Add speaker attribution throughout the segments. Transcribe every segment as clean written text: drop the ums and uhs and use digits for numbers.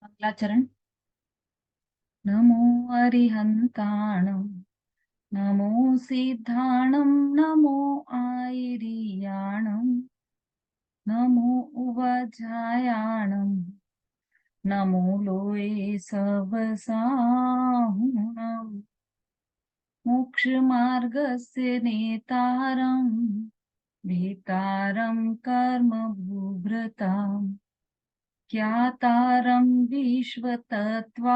Speaker 1: अगला चरण। नमो अरिहंताणं नमो सिद्धाणं नमो आयर्याणं नमो उवजायाणं नमो लोये सवसाहुणं मोक्षमार्गस्य नेतारं भीतारं कर्म भूभृताम् ज्ञातारं विश्वतत्त्वानां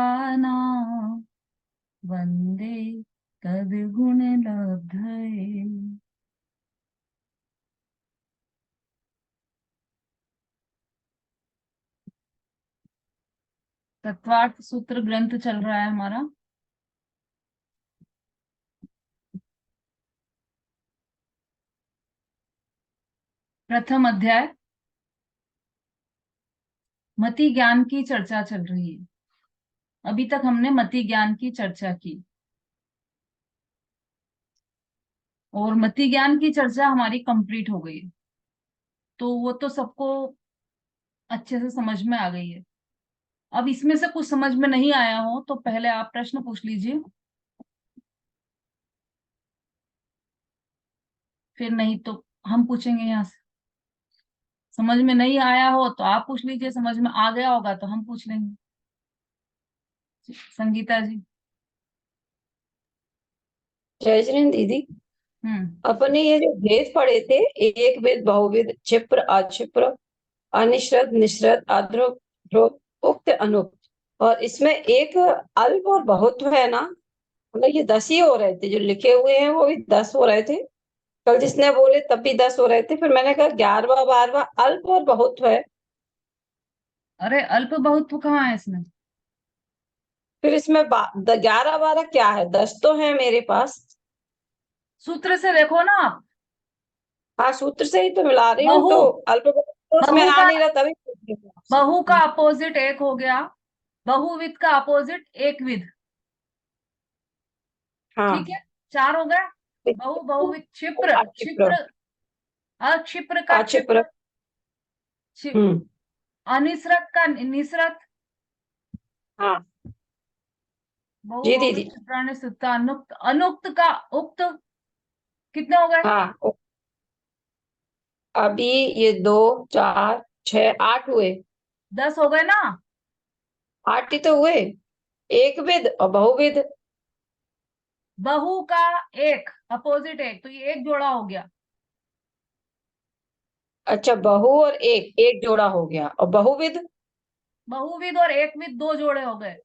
Speaker 1: वन्दे तद्गुणलब्धये। तत्वार्थ सूत्र ग्रंथ चल रहा है हमारा। प्रथम अध्याय मति ज्ञान की चर्चा चल रही है। अभी तक हमने मति ज्ञान की चर्चा की और मति ज्ञान की चर्चा हमारी कंप्लीट हो गई है, तो वो तो सबको अच्छे से समझ में आ गई है। अब इसमें से कुछ समझ में नहीं आया हो तो पहले आप प्रश्न पूछ लीजिए, फिर नहीं तो हम पूछेंगे यहाँ से। समझ में नहीं आया हो तो आप पूछ लीजिए, समझ में आ गया होगा तो हम पूछ लेंगे। संगीता जी।
Speaker 2: जय श्री हिंद दीदी।
Speaker 1: हम्म।
Speaker 2: अपने ये जो भेद पढ़े थे, एक भेद बहुविध, क्षिप्र अक्षिप्र, अनिश्रद निश्रद, आद्र उक्त अनुक्त, और इसमें एक अल्प और बहुत्व है ना। मतलब ये 10 ही हो रहे थे जो लिखे हुए हैं, वो भी 10 हो रहे थे। कल जिसने बोले तब भी 10 हो रहे थे, फिर मैंने कहा 11वां 12वां अल्प और बहुत्व है।
Speaker 1: अरे अल्प बहुत्व कहाँ है इसमें?
Speaker 2: फिर इसमें 11 12 क्या है? 10 तो है मेरे पास।
Speaker 1: सूत्र से देखो ना आप।
Speaker 2: हाँ, सूत्र से ही तो मिला रही हूँ,
Speaker 1: बहु
Speaker 2: तो अल्प बहुत्व तो उसमें
Speaker 1: बहु
Speaker 2: आ
Speaker 1: का
Speaker 2: नहीं रहा, तभी पूछ रही हूँ आपसे।
Speaker 1: बहु का अपोजिट एक हो गया, बहुविध का अपोजिट एकविध। ठीक
Speaker 2: हाँ।
Speaker 1: है, चार हो गए। बहु बहुविध क्षिप्र
Speaker 2: क्षिप्र
Speaker 1: क्षिप्र, अक्षिप्र का
Speaker 2: क्षिप्र।
Speaker 1: क्षिप्र,
Speaker 2: हम्म।
Speaker 1: अनिसरत का निसरत,
Speaker 2: हाँ
Speaker 1: बहु
Speaker 2: जी
Speaker 1: बहुविध
Speaker 2: दीदी।
Speaker 1: क्षिप्रानिसृत, अनुक्त अनुक्त का उक्त। कितने हो गए?
Speaker 2: हाँ अभी ये 2 4 6 8 हुए।
Speaker 1: 10 हो गए ना।
Speaker 2: 8 ही तो हुए। एक विध और बहुविध।
Speaker 1: बहु का एक अपोजिट एक, तो ये एक जोड़ा हो गया।
Speaker 2: अच्छा, बहु और एक, एक जोड़ा हो गया, और बहुविध।
Speaker 1: बहुविध और एकविध दो जोड़े हो गए।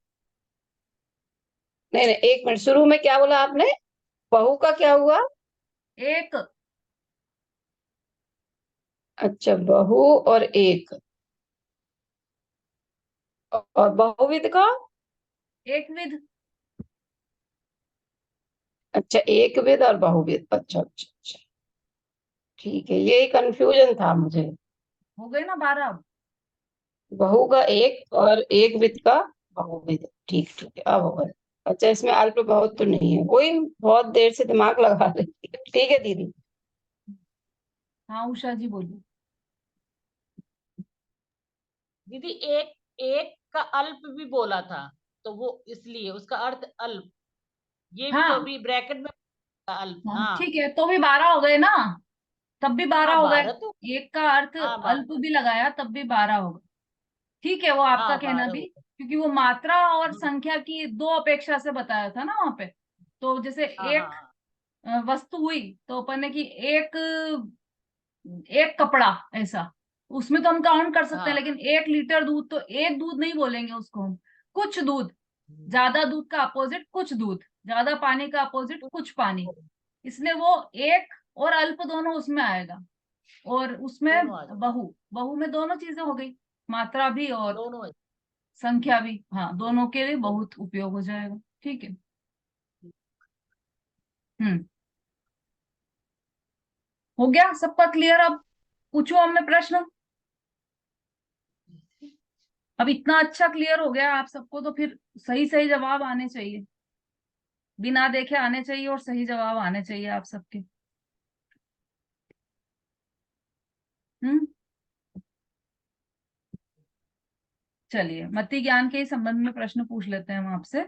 Speaker 2: नहीं नहीं, एक मिनट, शुरू में क्या बोला आपने? बहु का क्या हुआ?
Speaker 1: एक
Speaker 2: अच्छा, बहु और एक, और बहुविध का?
Speaker 1: एकविध।
Speaker 2: अच्छा, एक विध और बहुविध, अच्छा अच्छा अच्छा। ठीक है, यही कंफ्यूजन था मुझे।
Speaker 1: हो गए ना 12 अब।
Speaker 2: बहु का एक और एक विध का बहुविध, ठीक ठीक है, अब हो गया। अच्छा, इसमें अल्प बहुत तो नहीं है, कोई बहुत देर से दिमाग लगा रही है। ठीक है दीदी।
Speaker 1: हाँ उषा जी बोलिए।
Speaker 3: दीदी एक एक का अल्प भी बोला था, तो वो इसलिए उसका अर्थ अल्प, ये भी तो
Speaker 1: हाँ
Speaker 3: अभी ब्रैकेट में अल्प।
Speaker 1: हाँ
Speaker 3: हाँ
Speaker 1: ठीक है, तो भी 12 हो गए ना। तब भी 12
Speaker 3: हाँ,
Speaker 1: हो गए।
Speaker 3: 12 तो।
Speaker 1: एक का अर्थ
Speaker 3: हाँ
Speaker 1: अल्प
Speaker 3: 12।
Speaker 1: भी लगाया तब भी 12 हो गए। ठीक है, वो आपका
Speaker 3: हाँ
Speaker 1: कहना
Speaker 3: 12
Speaker 1: भी,
Speaker 3: हो गए।
Speaker 1: क्योंकि वो मात्रा और
Speaker 3: हम्म,
Speaker 1: संख्या की दो अपेक्षा से बताया था ना वहां पे। तो जैसे
Speaker 3: हाँ हाँ
Speaker 1: एक
Speaker 3: हाँ
Speaker 1: वस्तु हुई तो अपन ने की एक एक कपड़ा, ऐसा उसमें तो हम काउंट कर सकते हैं,
Speaker 3: हाँ।
Speaker 1: लेकिन 1 लीटर दूध तो एक दूध नहीं बोलेंगे उसको हम। कुछ दूध, ज्यादा दूध का अपोजिट कुछ दूध, ज्यादा पानी का अपोजिट कुछ पानी। इसलिए वो एक और अल्प दोनों उसमें आएगा। और उसमें
Speaker 3: दोनों आ जाए।
Speaker 1: बहु, बहु में दोनों चीजें हो गई, मात्रा भी और
Speaker 3: दोनों है।
Speaker 1: संख्या भी। हाँ, दोनों के लिए बहुत उपयोग हो जाएगा। ठीक है। हम्म। हो गया सबका क्लियर? अब पूछो हमें प्रश्न। अब इतना अच्छा क्लियर हो गया आप सबको तो फिर सही सही जवाब आने चाहिए, बिना देखे आने चाहिए और सही जवाब आने चाहिए आप सबके। हम्म। चलिए मति ज्ञान के ही संबंध में प्रश्न पूछ लेते हैं हम आपसे।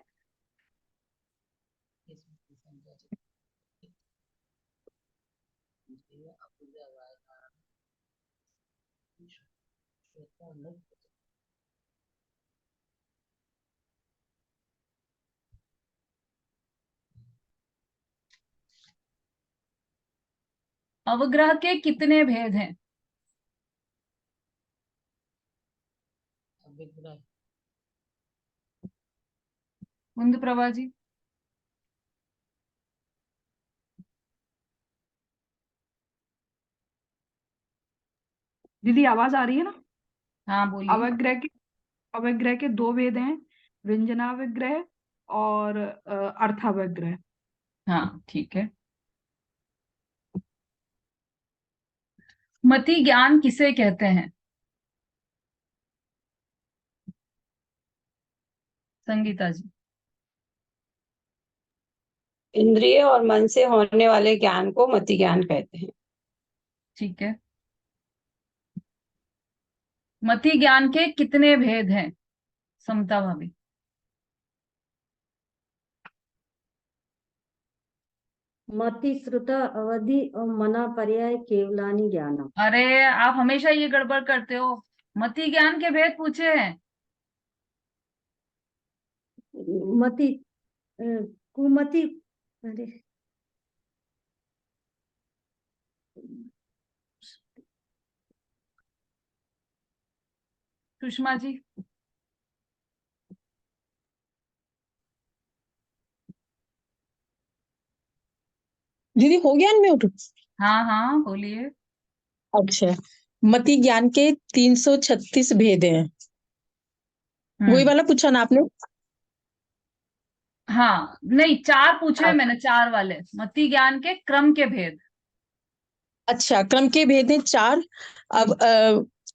Speaker 1: अवग्रह के कितने भेद हैं? कुंद प्रभा जी।
Speaker 4: दीदी आवाज आ रही है ना?
Speaker 1: हाँ बोलिए।
Speaker 4: अवग्रह के दो भेद हैं, व्यंजनावग्रह और अर्थावग्रह।
Speaker 1: हाँ ठीक है। मति ज्ञान किसे कहते हैं? संगीता जी।
Speaker 2: इंद्रिय और मन से होने वाले ज्ञान को मति ज्ञान कहते हैं।
Speaker 1: ठीक है। मति ज्ञान के कितने भेद हैं? समता भाभी।
Speaker 5: मति श्रुता अवधि और मना पर्याय केवलानी ज्ञानम।
Speaker 1: अरे आप हमेशा ये गड़बड़ करते हो। मति ज्ञान के भेद पूछे हैं।
Speaker 5: मति अ, कुमति। अरे
Speaker 1: सुषमा जी।
Speaker 6: दीदी हो गया अनम्यूट?
Speaker 1: हाँ हाँ बोलिए।
Speaker 6: अच्छा, मति ज्ञान के 336 भेद हैं। वही वाला पूछा ना आपने?
Speaker 1: हाँ नहीं, 4 पूछे हैं मैंने, 4 वाले मति ज्ञान के क्रम के भेद।
Speaker 6: अच्छा, क्रम के भेद हैं 4। अब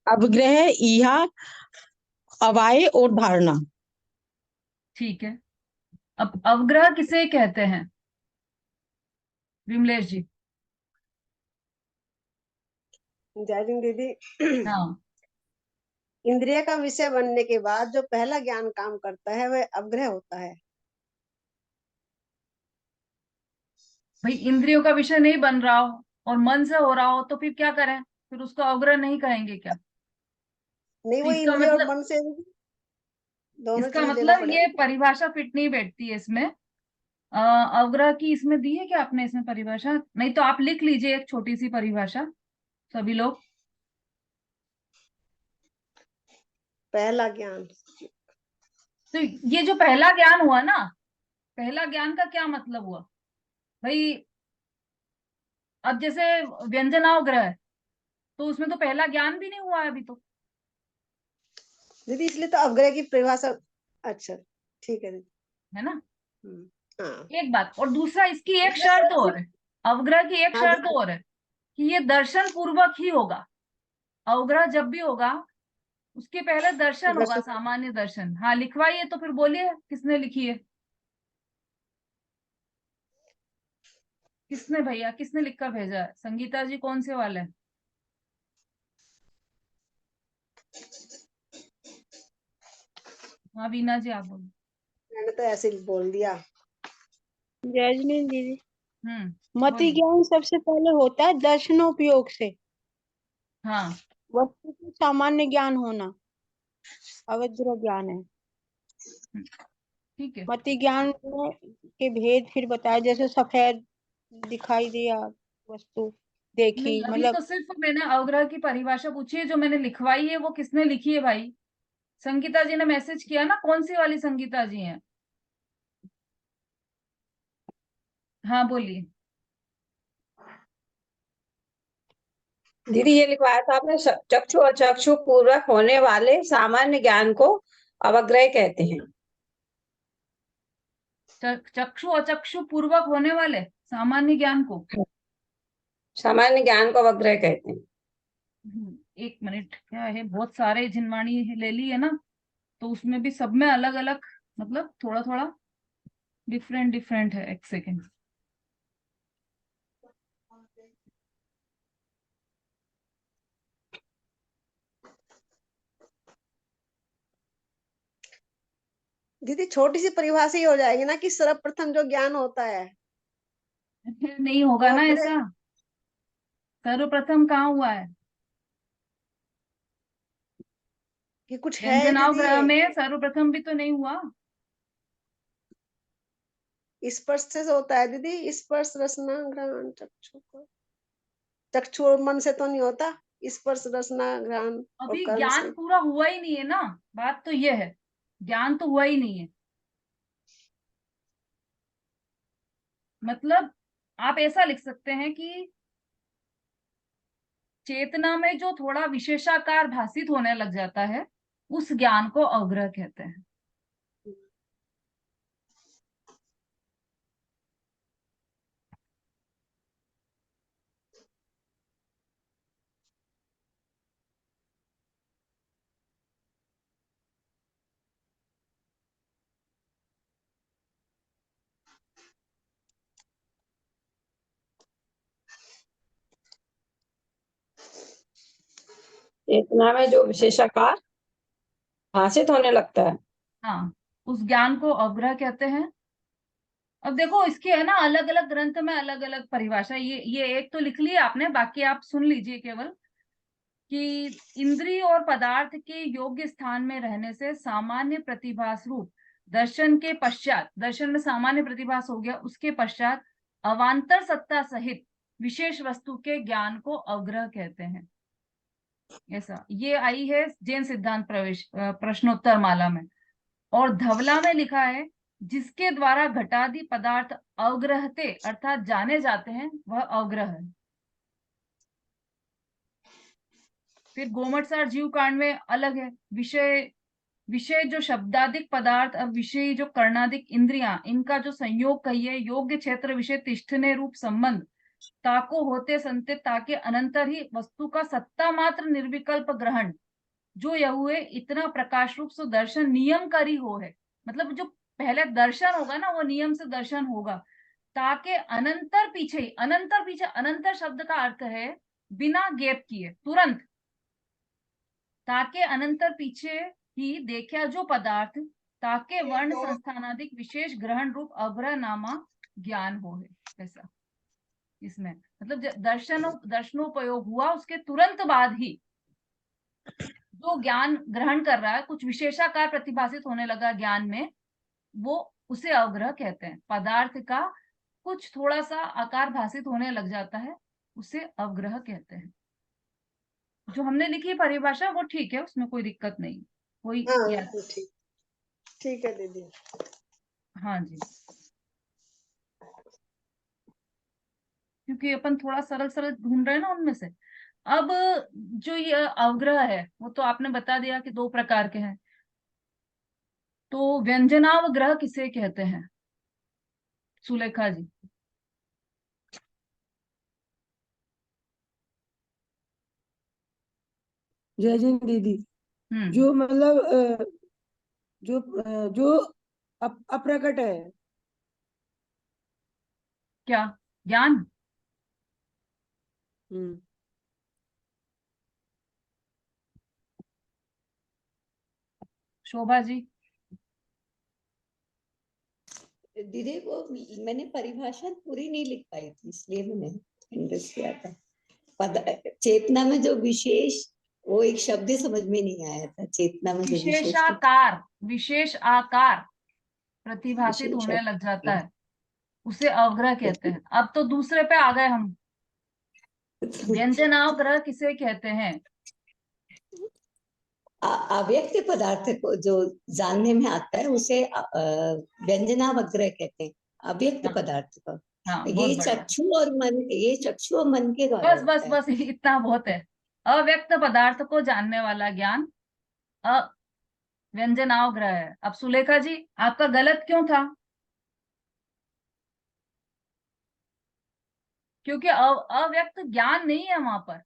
Speaker 6: अवग्रह, ईहा, अवाय और धारणा।
Speaker 1: ठीक है। अब अवग्रह किसे कहते हैं? विमलेश जी।
Speaker 7: जय हिंद दीदी।
Speaker 1: हाँ
Speaker 7: इंद्रिय का विषय बनने के बाद जो पहला ज्ञान काम करता है वह अवग्रह होता है।
Speaker 1: भाई, इंद्रियों का विषय नहीं बन रहा हो और मन से हो रहा हो तो फिर क्या करें? फिर उसको अवग्रह नहीं कहेंगे क्या?
Speaker 7: नहीं,
Speaker 1: तो
Speaker 7: वो
Speaker 1: इसका
Speaker 7: इंद्रिय और
Speaker 1: मतलब
Speaker 7: मन से दोनों
Speaker 1: इसका
Speaker 7: चीज लेना
Speaker 1: मतलब
Speaker 7: पड़ेगा।
Speaker 1: ये परिभाषा फिट नहीं बैठती है इसमें। अवग्रह की इसमें दी है क्या आपने इसमें परिभाषा? नहीं तो आप लिख लीजिए एक छोटी सी परिभाषा सभी लोग।
Speaker 7: पहला ज्ञान।
Speaker 1: तो ये जो पहला ज्ञान हुआ ना, पहला ज्ञान का क्या मतलब हुआ भाई? अब जैसे व्यंजनावग्रह है, तो उसमें तो पहला ज्ञान भी नहीं हुआ है अभी तो।
Speaker 7: दीदी इसलिए तो अवग्रह की परिभाषा। अच्छा ठीक है दीदी।
Speaker 1: है ना?
Speaker 7: हाँ
Speaker 1: एक बात, और दूसरा इसकी एक शर्त और है। अवग्रह की एक
Speaker 7: हाँ
Speaker 1: शर्त और है कि ये दर्शन पूर्वक ही होगा। अवग्रह जब भी होगा उसके पहले दर्शन होगा,
Speaker 7: दर्शन।
Speaker 1: सामान्य दर्शन। हाँ लिखवाइए तो फिर बोलिए किसने लिखी है? किसने भैया, किसने लिखकर भेजा है? संगीता जी कौन से वाले हैं? हाँ वीना जी आप बोलो।
Speaker 7: मैंने तो ऐसे ही बोल दिया।
Speaker 8: जयजनी दीदी, मति
Speaker 1: बोलिए।
Speaker 8: ज्ञान सबसे पहले होता है दर्शनोपयोग से
Speaker 1: हाँ
Speaker 8: वस्तु का सामान्य ज्ञान होना, अवग्रह ज्ञान है।
Speaker 1: ठीक है।
Speaker 8: मति ज्ञान के भेद फिर बताया, जैसे सफेद दिखाई दिया वस्तु देखी,
Speaker 1: नहीं अभी
Speaker 8: मतलब
Speaker 1: तो सिर्फ मैंने अवग्रह की परिभाषा पूछी है। जो मैंने लिखवाई है वो किसने लिखी है भाई? संगीता जी ने मैसेज किया ना, कौन सी वाली संगीता जी हैं? हाँ बोलिए।
Speaker 2: दीदी ये लिखवाया था आपने, चक्षु और चक्षु पूर्वक होने वाले सामान्य ज्ञान को अवग्रह कहते हैं।
Speaker 1: चक्षु अचक्षु पूर्वक होने वाले सामान्य ज्ञान को
Speaker 2: सामान्य ज्ञान को अवग्रह कहते हैं।
Speaker 1: एक मिनट, क्या है, बहुत सारे जिनवाणी ले ली है ना, तो उसमें भी सब में अलग अलग, मतलब थोड़ा थोड़ा डिफरेंट डिफरेंट है। एक सेकेंड।
Speaker 7: दीदी छोटी सी परिभाषा ही हो जाएगी ना कि सर्वप्रथम जो ज्ञान होता है
Speaker 1: फिर नहीं होगा
Speaker 7: वो
Speaker 1: ना
Speaker 7: अग्र
Speaker 1: ऐसा, सर्वप्रथम कहाँ हुआ है?
Speaker 7: कि कुछ है
Speaker 1: व्यंजनाव
Speaker 7: दीदी
Speaker 1: ग्रह
Speaker 7: ये
Speaker 1: में सर्वप्रथम भी तो नहीं हुआ।
Speaker 7: स्पर्श से होता है दीदी, स्पर्श रसना घ्राण चक्षु को, चक्षु और मन से तो नहीं होता, स्पर्श रसना घ्राण और
Speaker 1: अभी
Speaker 7: कर्म
Speaker 1: ज्ञान
Speaker 7: से।
Speaker 1: पूरा हुआ ही नहीं है ना, बात तो ये है, ज्ञान तो हुआ ही नहीं है। मतलब आप ऐसा लिख सकते हैं कि चेतना में जो थोड़ा विशेषाकार भासित होने लग जाता है, उस ज्ञान को अवग्रह कहते हैं।
Speaker 2: चेतना में जो विशेषाकार भाषित होने लगता है।
Speaker 1: हाँ, उस ज्ञान को अवग्रह कहते हैं। अब देखो इसके है ना अलग अलग ग्रंथ में अलग अलग परिभाषा, ये एक तो लिख लिया आपने, बाकी आप सुन लीजिए केवल कि इंद्रिय और पदार्थ के योग्य स्थान में रहने से सामान्य प्रतिभास रूप दर्शन के पश्चात, दर्शन में सामान्य प्रतिभास हो गया, उसके पश्चात अवांतर सत्ता सहित विशेष वस्तु के ज्ञान को अवग्रह कहते हैं। ऐसा ये आई है जैन सिद्धांत प्रवेश प्रश्नोत्तर माला में। और धवला में लिखा है जिसके द्वारा घटादि पदार्थ अवग्रहते अर्थात जाने जाते हैं वह अवग्रह है। फिर गोमटसार जीव कांड में अलग है, विषय विषय जो शब्दादिक पदार्थ और विषय जो कर्णादिक इंद्रियां, इनका जो संयोग कहिए योग्य क्षेत्र विषय तिष्ठने रूप संबंध ताको होते संते ताके अनंतर ही वस्तु का सत्ता मात्र निर्विकल्प ग्रहण जो यह हुए इतना प्रकाश रूप से दर्शन नियम करी हो है। मतलब जो पहले दर्शन होगा ना वो नियम से दर्शन होगा, ताके अनंतर पीछे, अनंतर पीछे, अनंतर शब्द का अर्थ है बिना गैप किए तुरंत, ताके अनंतर पीछे ही देखा जो पदार्थ ताके वर्ण संस्थानादिक विशेष ग्रहण रूप अग्रह नामा ज्ञान हो है। ऐसा इसमें मतलब दर्शनोपयोग हुआ उसके तुरंत बाद ही जो ज्ञान ग्रहण कर रहा है, कुछ विशेषाकार प्रतिभासित होने लगा ज्ञान में, वो उसे अवग्रह कहते हैं। पदार्थ का कुछ थोड़ा सा आकार भासित होने लग जाता है, उसे अवग्रह कहते हैं। जो हमने लिखी है परिभाषा वो ठीक है, उसमें कोई दिक्कत नहीं, कोई
Speaker 7: हाँ
Speaker 1: याद।
Speaker 7: ठीक, ठीक है दीदी।
Speaker 1: हाँ जी, क्योंकि अपन थोड़ा सरल सरल ढूंढ रहे हैं ना उनमें से। अब जो ये अवग्रह है वो तो आपने बता दिया कि दो प्रकार के हैं, तो व्यंजनावग्रह किसे कहते हैं सुलेखा जी?
Speaker 9: जय जैन दीदी, जो मतलब जो अप्रकट है।
Speaker 1: क्या ज्ञान?
Speaker 9: हम्म।
Speaker 1: शोभा जी?
Speaker 10: दीदी वो मैंने परिभाषा पूरी नहीं लिख पाई थी इसलिए मैंने इंग्लिश किया था। चेतना में जो विशेष, वो एक शब्द ही समझ में नहीं आया था। चेतना में जो
Speaker 1: विशेषाकार, विशेष आकार प्रतिभासित होने लग जाता है उसे अवग्रह कहते हैं। अब तो दूसरे पे आ गए हम, व्यंजनावग्रह किसे कहते हैं?
Speaker 10: अव्यक्त पदार्थ को जो जानने में आता है उसे व्यंजनावग्रह कहते हैं, अव्यक्त पदार्थ को।
Speaker 1: हाँ,
Speaker 10: ये
Speaker 1: बहुत बढ़िया।
Speaker 10: चक्षु और मन, ये चक्षु और मन के द्वारा
Speaker 1: बस बस
Speaker 10: होता है।
Speaker 1: बस इतना बहुत है। अव्यक्त पदार्थ को जानने वाला ज्ञान व्यंजनावग्रह है। अब सुलेखा जी आपका गलत क्यों था? क्योंकि अव्यक्त ज्ञान नहीं है वहां पर,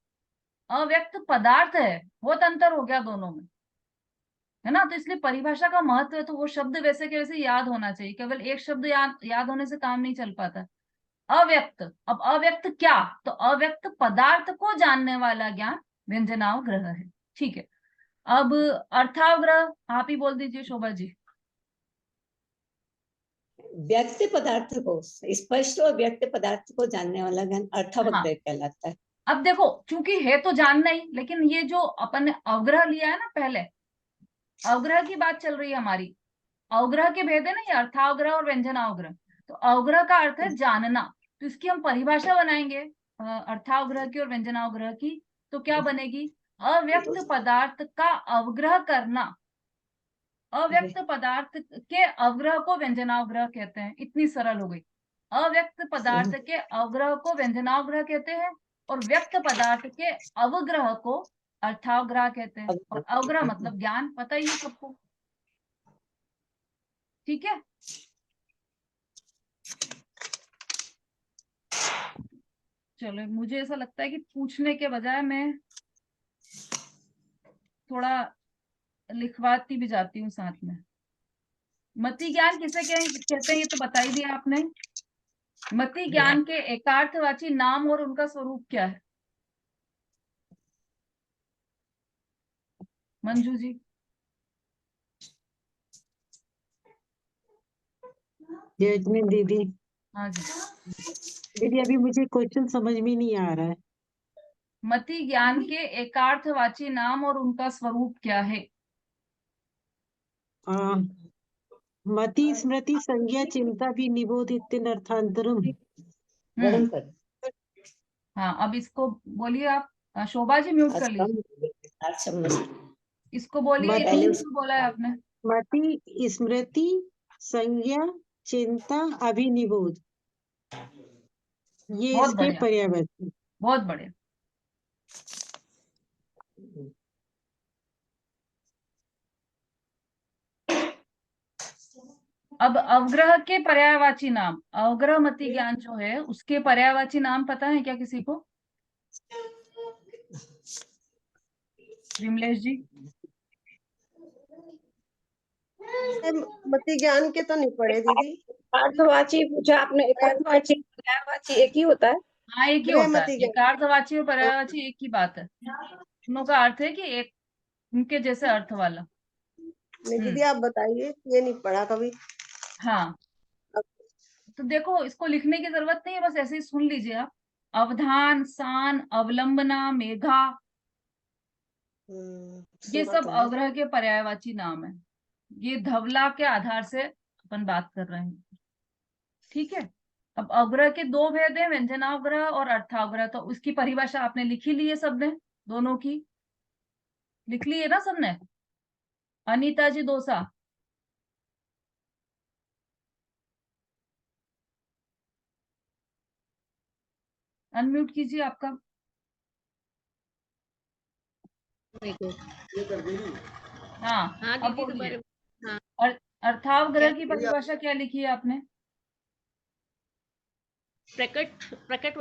Speaker 1: अव्यक्त पदार्थ है, बहुत अंतर हो गया दोनों में, है ना। तो इसलिए परिभाषा का महत्व है, तो वो शब्द वैसे के वैसे याद होना चाहिए, केवल एक शब्द याद होने से काम नहीं चल पाता। अव्यक्त, अब अव्यक्त क्या, तो अव्यक्त पदार्थ को जानने वाला ज्ञान व्यंजनावग्रह है। ठीक है, अब अर्थावग्रह आप ही बोल दीजिए शोभा जी।
Speaker 10: व्यक्त पदार्थ को, स्पष्ट और व्यक्त पदार्थ को जानने वाला ज्ञान अर्थावग्रह कहलाता है।
Speaker 1: अब देखो, क्योंकि है तो जानना ही, लेकिन ये जो अपन ने अवग्रह लिया है ना, पहले अवग्रह की बात चल रही है हमारी। अवग्रह के भेद है ना, ये अर्थावग्रह और व्यंजनावग्रह। तो अवग्रह का अर्थ है जानना, तो इसकी हम परिभाषा बनाएंगे अर्थावग्रह की और व्यंजनावग्रह की। तो क्या बनेगी? अव्यक्त पदार्थ का अवग्रह करना। अव्यक्त पदार्थ के अवग्रह को व्यंजनावग्रह कहते हैं। इतनी सरल हो गई। अव्यक्त पदार्थ के अवग्रह को व्यंजनावग्रह कहते हैं, और व्यक्त पदार्थ के अवग्रह को अर्थावग्रह कहते हैं। और अवग्रह मतलब ज्ञान, पता ही है सबको। ठीक है। चलो, मुझे ऐसा लगता है कि पूछने के बजाय मैं थोड़ा लिखवाती भी जाती हूँ साथ में। मति ज्ञान किसे कहते हैं, ये तो बता ही दिया आपने। मति ज्ञान के एकार्थवाची नाम और उनका स्वरूप क्या है? मंजू जी।
Speaker 11: जैस्मिन दीदी।
Speaker 1: हाँ जी।
Speaker 11: दीदी अभी मुझे क्वेश्चन समझ में नहीं आ रहा है।
Speaker 1: मति ज्ञान के एकार्थवाची नाम और उनका स्वरूप क्या है?
Speaker 11: मति स्मृति संज्ञा चिंता भी निबोध इत्यनर्थांतरम।
Speaker 1: हाँ, अब इसको बोलिए आप। शोभा जी म्यूट कर लीजिए। इसको बोलिए, इनको क्यों बोला है आपने?
Speaker 11: मति स्मृति संज्ञा चिंता अभिनिबोध, ये
Speaker 1: बहुत
Speaker 11: इसके
Speaker 1: बढ़िया,
Speaker 11: पर्यायवाची।
Speaker 1: बहुत बढ़िया। अब अवग्रह के पर्यायवाची नाम, अवग्रह मति ज्ञान जो है उसके पर्यायवाची नाम पता है क्या किसी को? विमलेश जी।
Speaker 7: मति ज्ञान के तो नहीं पढ़े दीदी।
Speaker 2: अर्थवाची पूछा आपने, एकार्थवाची पर्यायवाची एक ही होता है?
Speaker 1: हाँ, एक ही होता है। एकार्थवाची और पर्यायवाची एक ही बात है। दोनों का अर्थ है कि एक उनके जैसे अर्थ वाला।
Speaker 7: नहीं दीदी, आप बताइए, ये नहीं पढ़ा कभी।
Speaker 1: हाँ, तो देखो, इसको लिखने की जरूरत नहीं है, बस ऐसे ही सुन लीजिए आप। अवधान, सान, अवलंबना, मेघा, ये
Speaker 7: सुना
Speaker 1: सब
Speaker 7: तो है।
Speaker 1: अवग्रह के पर्यायवाची नाम है। ये धवला के आधार से अपन बात कर रहे हैं। ठीक है। अब अवग्रह के दो भेद हैं, व्यंजनावग्रह और अर्थावग्रह। तो उसकी परिभाषा आपने लिखी ली है सबने, दोनों की लिख ली है ना सबने? अनीता जी दोसा। अनम्यूट कीजिए आपका। हाँ,
Speaker 3: हाँ
Speaker 1: अब
Speaker 3: दीदी,
Speaker 1: बोलिए।
Speaker 3: तुम्हारे। हाँ,
Speaker 1: अर्थावग्रह की
Speaker 3: क्या?
Speaker 1: परिभाषा क्या लिखी है आपने?
Speaker 3: प्रकट प्रकट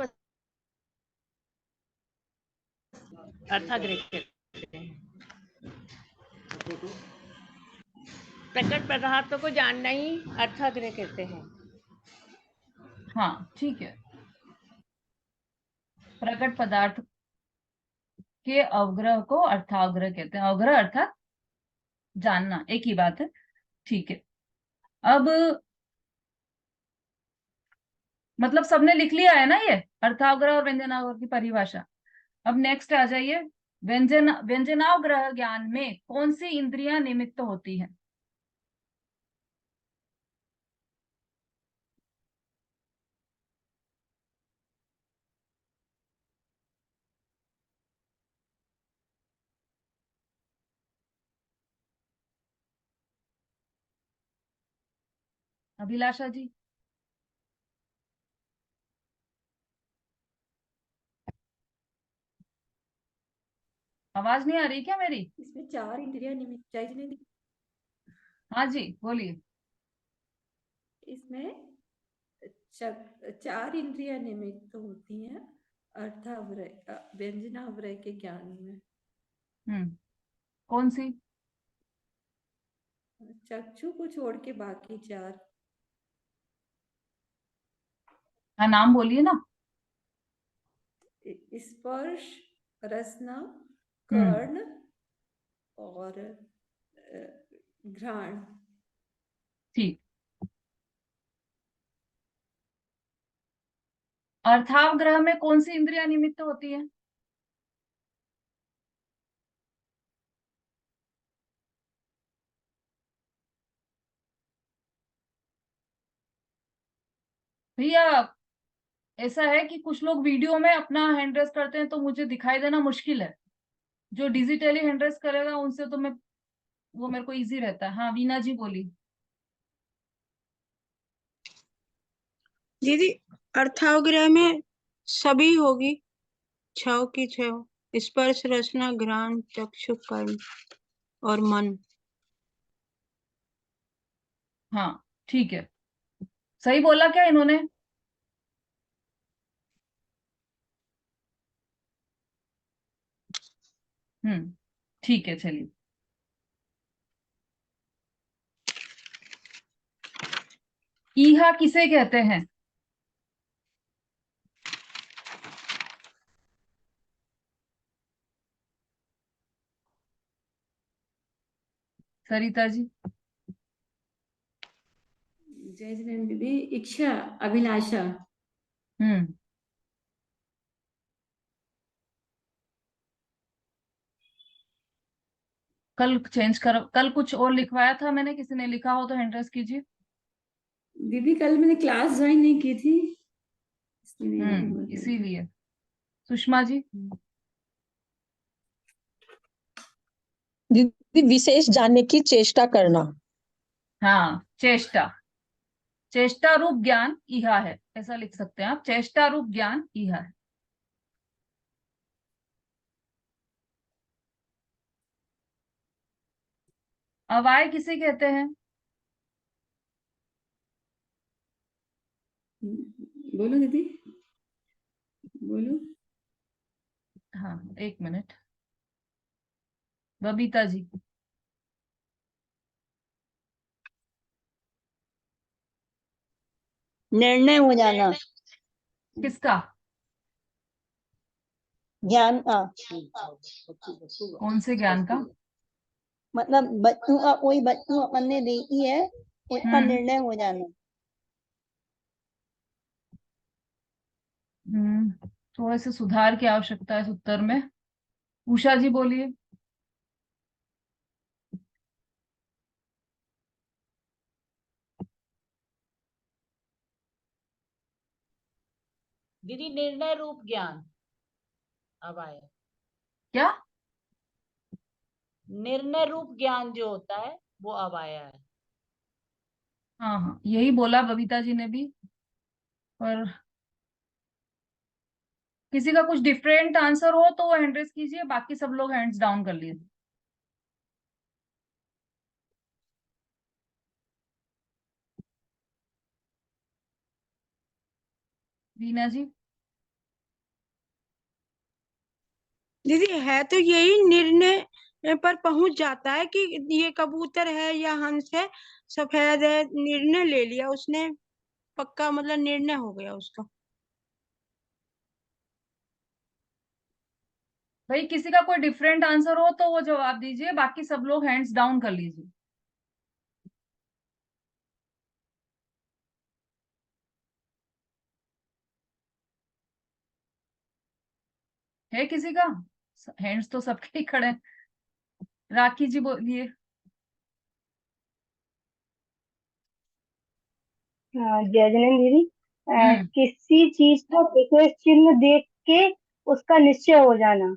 Speaker 3: अर्थाग्रह कहते हैं। प्रकट पदार्थों को जानना ही अर्थाग्रह कहते हैं।
Speaker 1: हाँ, ठीक है। प्रकट पदार्थ के अवग्रह को अर्थावग्रह कहते हैं। अवग्रह अर्थात जानना, एक ही बात है। ठीक है। अब मतलब सबने लिख लिया है ना ये अर्थावग्रह और व्यंजनावग्रह की परिभाषा। अब नेक्स्ट आ जाइए। व्यंजनावग्रह ज्ञान में कौन सी इंद्रियां निमित्त होती हैं? अभिलाषा जी। आवाज नहीं आ रही क्या मेरी?
Speaker 5: इसमें 4 इंद्रियां निमित्त चाहिए।
Speaker 1: हाँ जी, बोलिए।
Speaker 5: इसमें 4 इंद्रियां निमित्त होती हैं अर्थावग्रह व्यंजनावग्रह के ज्ञान में।
Speaker 1: कौन सी?
Speaker 5: चक्षु को छोड़ के बाकी 4।
Speaker 1: हाँ, नाम बोलिए ना।
Speaker 5: स्पर्श, रसना, कर्ण और घ्राण।
Speaker 1: ठीक। अर्थावग्रह में कौन सी इंद्रियां निमित्त होती है? भैया ऐसा है कि कुछ लोग वीडियो में अपना हैंड रेस करते हैं तो मुझे दिखाई देना मुश्किल है। जो डिजिटली हैंड रेस करेगा उनसे तो मैं, वो मेरे को इजी रहता है। हाँ वीना जी बोली।
Speaker 8: दीदी अर्थावग्रह में सभी होगी, छव की छव, स्पर्श रसना घ्राण चक्षु कर्म और मन।
Speaker 1: हाँ ठीक है, सही बोला क्या इन्होंने? ठीक है चलिए। ईहा किसे कहते हैं? सरिता जी।
Speaker 5: जय जिनेन्द्र दीदी, इच्छा, अभिलाषा।
Speaker 1: हम्म कल चेंज करो, कल कुछ और लिखवाया था मैंने, किसी ने लिखा हो तो हैंड रेस कीजिए।
Speaker 5: दीदी कल मैंने क्लास ज्वाइन नहीं की थी, इसलिए नहीं मालूम मुझे।
Speaker 1: इसीलिए। सुषमा जी।
Speaker 6: दीदी विशेष जानने की चेष्टा करना।
Speaker 1: हाँ चेष्टा, चेष्टा रूप ज्ञान इहा है, ऐसा लिख सकते हैं आप, चेष्टा रूप ज्ञान इहा है। अवाय किसे कहते हैं?
Speaker 5: बोलो दीदी, बोलो।
Speaker 1: हाँ एक मिनट, बबीता जी।
Speaker 8: निर्णय हो जाना,
Speaker 1: किसका?
Speaker 8: ज्ञान का,
Speaker 1: कौन से ज्ञान का?
Speaker 8: मतलब वस्तु का, कोई वस्तु अपन ने देखी है उसका निर्णय हो जाना।
Speaker 1: थोड़े से सुधार की आवश्यकता है इस उत्तर में। उषा जी बोलिए।
Speaker 3: दीदी निर्णय रूप ज्ञान अब आया।
Speaker 1: क्या?
Speaker 3: निर्णय रूप ज्ञान जो होता है वो अब आया है।
Speaker 1: हाँ हाँ यही बोला बबीता जी ने भी, पर किसी का कुछ डिफरेंट आंसर हो तो वो हैंड रेस कीजिए, बाकी सब लोग हैंड्स डाउन कर लीजिए। वीना जी।
Speaker 8: दीदी है तो यही, निर्णय पर पहुंच जाता है कि ये कबूतर है या हंस है, सफेद है, निर्णय ले लिया उसने, पक्का मतलब निर्णय हो गया उसका।
Speaker 1: भाई किसी का कोई डिफरेंट आंसर हो तो वो जवाब दीजिए, बाकी सब लोग हैंड्स डाउन कर लीजिए। है किसी का? हैंड्स तो सबके ही खड़े हैं। राखी जी बोलिए।
Speaker 12: जय जिनेन्द्र दीदी,
Speaker 1: हम्म
Speaker 12: किसी चीज का विशेष चिन्ह देख के उसका निश्चय हो जाना।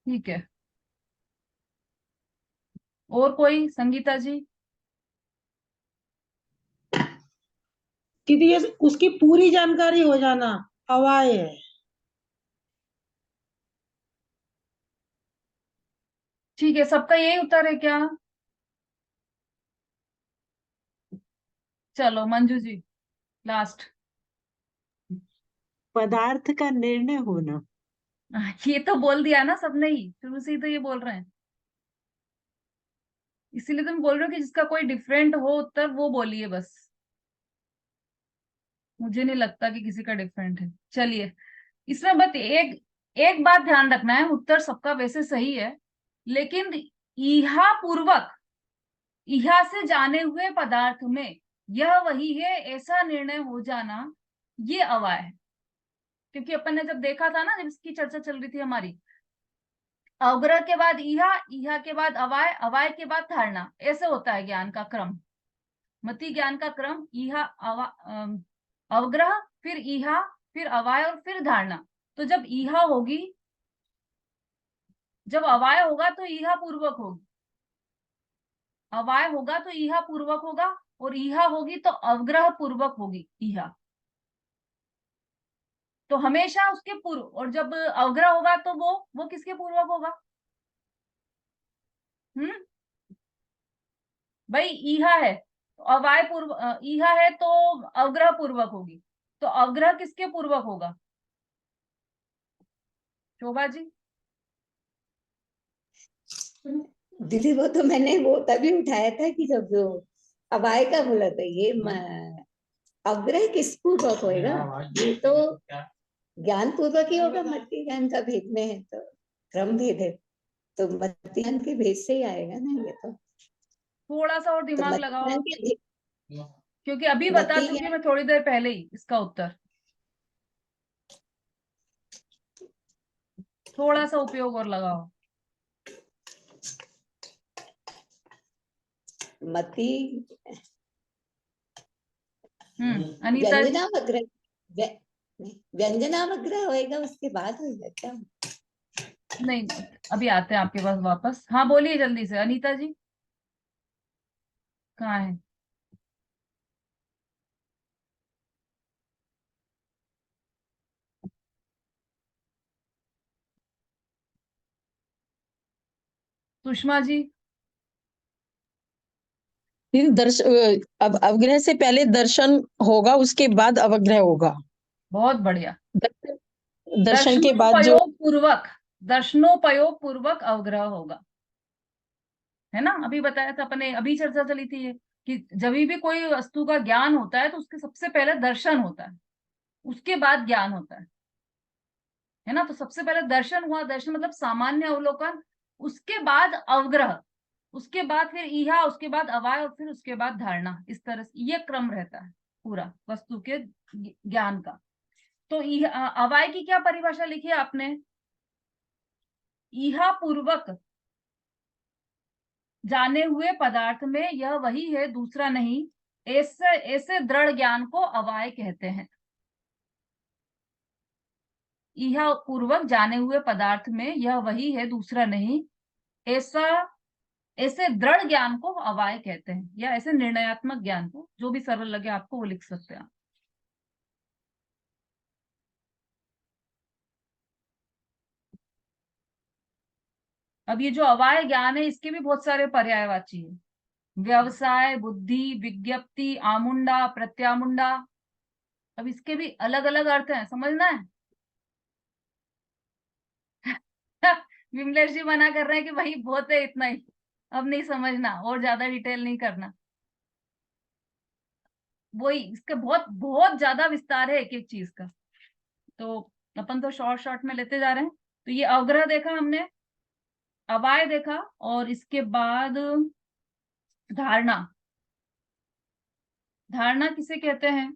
Speaker 1: ठीक है, और कोई? संगीता जी।
Speaker 9: दीदी ये उसकी पूरी जानकारी हो जाना, हवाए है।
Speaker 1: ठीक है, सबका यही उत्तर है क्या? चलो मंजू जी लास्ट।
Speaker 11: पदार्थ का निर्णय होना।
Speaker 1: ये तो बोल दिया ना सबने ही, शुरू से ही तो ये बोल रहे हैं, इसीलिए तुम बोल रहे हो कि जिसका कोई डिफरेंट हो उत्तर वो बोलिए बस। मुझे नहीं लगता कि किसी का डिफरेंट है। चलिए, इसमें बस एक एक बात ध्यान रखना है, उत्तर सबका वैसे सही है, लेकिन ईहा पूर्वक, ईहा से जाने हुए पदार्थ में यह वही है, ऐसा निर्णय हो जाना, ये अवाय है। क्योंकि अपन ने जब देखा था ना, जब इसकी चर्चा चल रही थी हमारी, अवग्रह के बाद ईहा, ईहा के बाद अवाय, अवाय के बाद धारणा, ऐसे होता है ज्ञान का क्रम। मति ज्ञान का क्रम ईहा, अवग्रह, फिर ईहा, फिर अवाय और फिर धारणा। तो जब ईहा होगी, जब अवाय होगा तो ईहा पूर्वक होगी, अवाय होगा तो ईहा पूर्वक होगा, और ईहा होगी तो अवग्रह पूर्वक होगी ईहा। तो हमेशा उसके पूर्व, और जब अवग्रह होगा तो वो किसके पूर्वक होगा? भाई ईहा है तो अवाय पूर्व, ईहा है तो अवग्रह पूर्वक होगी, तो अवग्रह किसके पूर्वक होगा? शोभा जी।
Speaker 10: दीदी वो तो मैंने वो तभी उठाया था कि जब जो अवाय का बोला था, ये अवग्रह किस पूर्वक होएगा? ये तो ज्ञान पूर्वक ही होगा, मति ज्ञान का भेद में है तो क्रम भेद है, तो मति ज्ञान के भेद से ही आएगा ना ये तो।
Speaker 1: थोड़ा सा और
Speaker 10: तो
Speaker 1: दिमाग
Speaker 10: मति
Speaker 1: लगाओ,
Speaker 10: ज्ञान के
Speaker 1: क्योंकि अभी बता
Speaker 10: मति
Speaker 1: चुकी
Speaker 10: ज्ञान
Speaker 1: मैं थोड़ी देर पहले ही इसका उत्तर। थोड़ा सा उपयोग और लगाओ।
Speaker 10: मति
Speaker 1: अनीता जी।
Speaker 10: व्यंजनावग्रह, व्यंजनावग्रह होएगा उसके बाद होएगा क्या?
Speaker 1: नहीं, अभी आते हैं आपके पास वापस। हाँ बोलिए जल्दी से अनीता जी, कहाँ है? सुषमा जी।
Speaker 6: अब अवग्रह से पहले दर्शन होगा, उसके बाद अवग्रह होगा।
Speaker 1: बहुत बढ़िया।
Speaker 6: दर्शन के बाद जो
Speaker 1: दर्शनोपयोग पूर्वक अवग्रह होगा, है ना? अभी बताया था अपने, अभी चर्चा चली थी ये, कि जब भी कोई वस्तु का ज्ञान होता है तो उसके सबसे पहले दर्शन होता है, उसके बाद ज्ञान होता है ना? तो सबसे पहले दर्शन हुआ, दर्शन मतलब सामान्य अवलोकन, उसके बाद अवग्रह, उसके बाद फिर ईहा, उसके बाद अवाय, और फिर उसके बाद धारणा। इस तरह से ये क्रम रहता है पूरा वस्तु के ज्ञान का। तो अवाय की क्या परिभाषा लिखी है आपने? ईहा पूर्वक जाने हुए पदार्थ में यह वही है, दूसरा नहीं, ऐसे ऐसे दृढ़ ज्ञान को अवाय कहते हैं। ईहा पूर्वक जाने हुए पदार्थ में यह वही है, दूसरा नहीं, ऐसा ऐसे दृढ़ ज्ञान को अवाय कहते हैं, या ऐसे निर्णयात्मक ज्ञान को, जो भी सरल लगे आपको वो लिख सकते हैं। अब ये जो अवाय ज्ञान है, इसके भी बहुत सारे पर्यायवाची है। व्यवसाय, बुद्धि, विज्ञप्ति, आमुंडा, प्रत्यामुंडा। अब इसके भी अलग अलग अर्थ हैं, समझना है। विमलेश जी मना कर रहे हैं कि भाई बहुत है इतना ही, अब नहीं समझना, और ज्यादा डिटेल नहीं करना। वही, इसके बहुत बहुत ज्यादा विस्तार है एक एक चीज का, तो अपन तो शॉर्ट शॉर्ट में लेते जा रहे हैं। तो ये अवग्रह देखा हमने, अवाय देखा, और इसके बाद धारणा। धारणा किसे कहते हैं?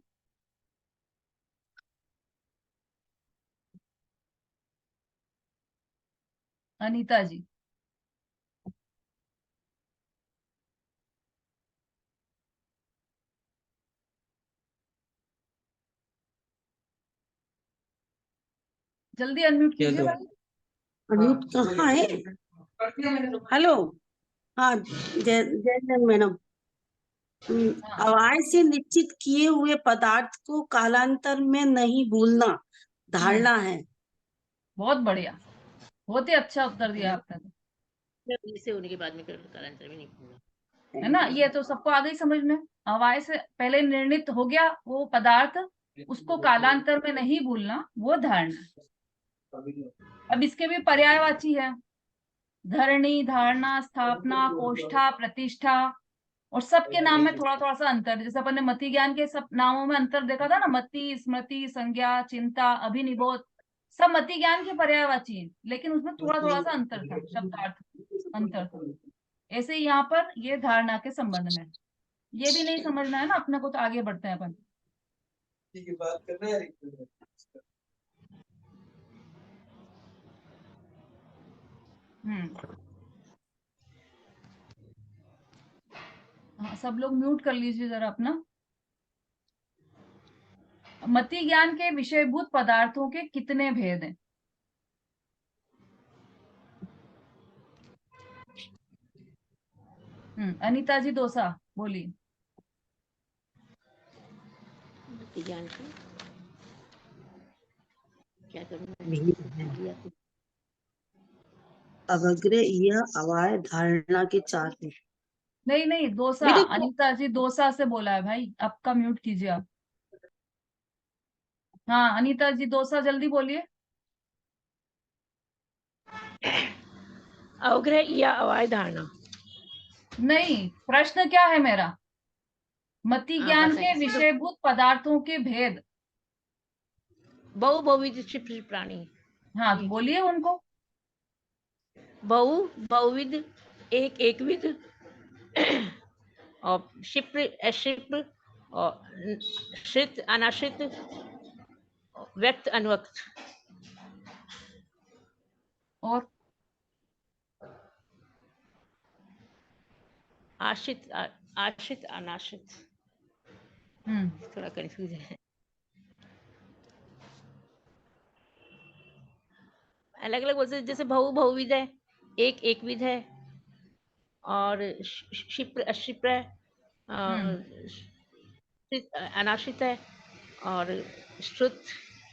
Speaker 1: अनीता जी। जल्दी अनम्यूट कीजिए भाई।
Speaker 9: अनूप कहाँ है? हेलो। हाँ, जय जय मैडम। अवाय से निश्चित किए हुए पदार्थ को कालांतर में नहीं भूलना धारणा है।
Speaker 1: बहुत बढ़िया, बहुत ही अच्छा उत्तर दिया आपने तो।
Speaker 3: से होने के बाद में कालांतर में नहीं भूलना,
Speaker 1: है ना? ये तो सबको आ गई समझ में। अवाय से पहले निर्णित हो गया वो पदार्थ, उसको कालांतर में नहीं भूलना, वो धारणा। अब इसके भी पर्यायवाची है, धरणी, धारणा, स्थापना, कोष्ठा, प्रतिष्ठा, और सबके नाम में थोड़ा थोड़ा सा अंतर है। जैसे अपन ने मति ज्ञान के सब नामों में अंतर देखा था ना, मति, स्मृति, संज्ञा, चिंता, अभिनिबोध, सब मति ज्ञान के पर्यायवाची है, लेकिन उसमें थोड़ा थोड़ा सा अंतर था, शब्दार्थ अंतर था। ऐसे ही यहाँ पर ये धारणा के संबंध में। ये भी नहीं समझना है ना अपने को, तो आगे बढ़ते हैं अपन।
Speaker 13: बात करना है।
Speaker 1: हाँ, सब लोग म्यूट कर लीजिए जरा अपना। मति ज्ञान के विषयभूत पदार्थों के कितने भेद हैं? अनीता जी दोसा बोलिए।
Speaker 10: ज्ञान की क्या करना है?
Speaker 9: अवग्रह यह अवाय धारणा के 4 हैं।
Speaker 1: नहीं नहीं, दोसा,
Speaker 9: मेरे
Speaker 1: अनीता जी दोसा से बोला है भाई, आपका म्यूट कीजिए आप। हाँ अनीता जी दोसा जल्दी बोलिए।
Speaker 3: अवग्रह या अवाय धारणा।
Speaker 1: नहीं, प्रश्न क्या है मेरा? मति ज्ञान के विषयभूत पदार्थों के भेद।
Speaker 3: बहु बहुविध क्षिप्र प्राणी।
Speaker 1: हाँ तो बोलिए उनको।
Speaker 3: बहु बहुविध, एक एकविध, और क्षिप्र अक्षिप्र, और श्रित अनाश्रित, व्यक्त अनवक्त।
Speaker 1: और
Speaker 3: आश्रित आश्रित अनाश्रित। थोड़ा कंफ्यूज है। अलग अलग बोलते हैं, जैसे बहु बहुविध है, एक एकविध है, और क्षिप्र अक्षिप्र है, श्रित अनाश्रित है, और श्रुत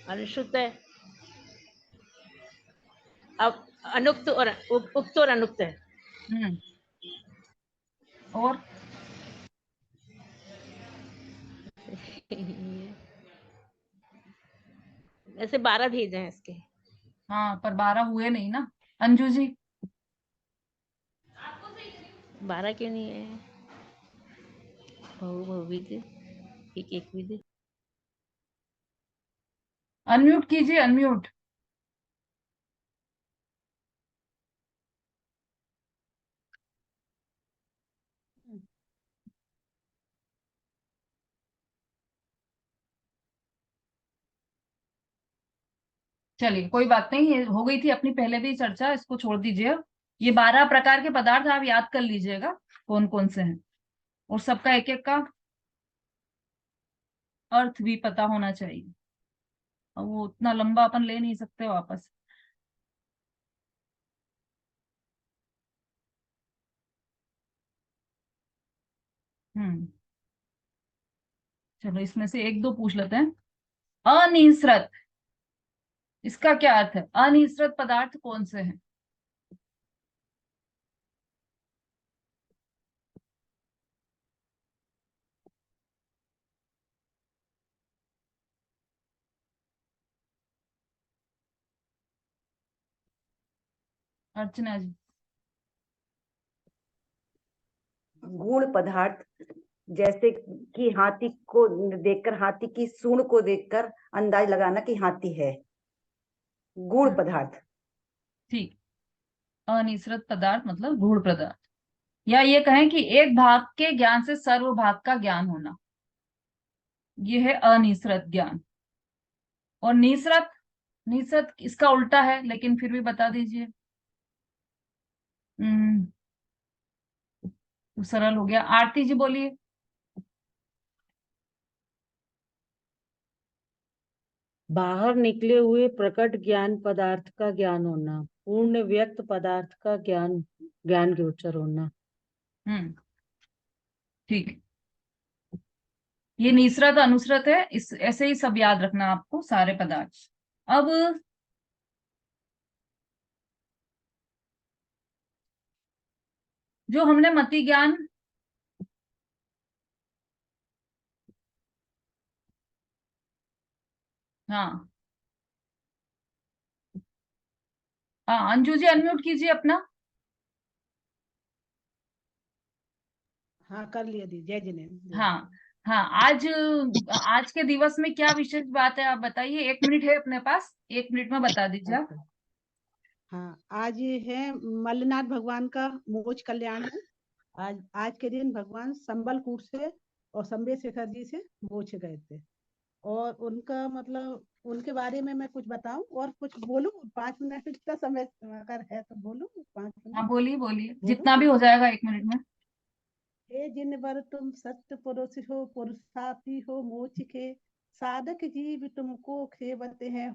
Speaker 3: अनुश्रुत है, अब अनुक्त और उक्त और अनुक्त है।
Speaker 1: और
Speaker 3: ऐसे 12 भेद हैं इसके।
Speaker 1: हाँ पर 12 हुए नहीं ना अंजू जी।
Speaker 3: 12 क्यों नहीं है? बहु बहुविध, एक एकविध।
Speaker 1: अनम्यूट कीजिए, अनम्यूट। चलिए कोई बात नहीं, ये हो गई थी अपनी पहले भी चर्चा, इसको छोड़ दीजिए। ये 12 प्रकार के पदार्थ आप याद कर लीजिएगा कौन कौन से हैं, और सबका एक एक का अर्थ भी पता होना चाहिए। और वो उतना लंबा अपन ले नहीं सकते वापस। चलो इसमें से एक दो पूछ लेते हैं। अनिश्रित, इसका क्या अर्थ है? अनिश्रित पदार्थ कौन से हैं? अर्चना जी।
Speaker 14: गुण पदार्थ, जैसे कि हाथी को देखकर, हाथी की सूंड को देखकर अंदाज लगाना कि हाथी है। गुण पदार्थ।
Speaker 1: ठीक, अनिश्रित पदार्थ मतलब गूढ़ पदार्थ, या ये कहें कि एक भाग के ज्ञान से सर्व भाग का ज्ञान होना, ये है अनिश्रित ज्ञान। और निश्रित, निश्रित इसका उल्टा है, लेकिन फिर भी बता दीजिए। तो सरल हो गया। आरती जी बोलिए।
Speaker 11: बाहर निकले हुए प्रकट ज्ञान पदार्थ का ज्ञान होना, पूर्ण व्यक्त पदार्थ का ज्ञान, ज्ञान गोचर होना।
Speaker 1: ठीक, ये निश्रित अनुश्रित है, इस ऐसे ही सब याद रखना आपको सारे पदार्थ। अब जो हमने मति ज्ञान हाँ हाँ अंजू जी अनम्यूट कीजिए अपना।
Speaker 7: हाँ कर लिया दी, जय जिनेन्द्र।
Speaker 1: हाँ हाँ, आज के दिवस में क्या विशेष बात है आप बताइए। 1 मिनट है अपने पास, 1 मिनट में बता दीजिए आप।
Speaker 7: हाँ आज है मल्लनाथ भगवान का मोक्ष कल्याण है।
Speaker 15: आज के दिन भगवान संबलपुर से और संबेशेखर जी से मोक्ष गए थे। और उनका मतलब उनके बारे में मैं कुछ बताऊं और कुछ बोलूं? 5 मिनट का समय अगर है तो बोलूं? 5
Speaker 1: हाँ
Speaker 15: मिनट
Speaker 1: बोलिए बोलिए,
Speaker 15: बोलूं?
Speaker 1: जितना भी हो जाएगा 1 मिनट में।
Speaker 15: हे जिन बर तुम सत्य पुरुष हो, पुरुषार्थी हो मोक्ष के, साधक जीव तुमको खेवते हैं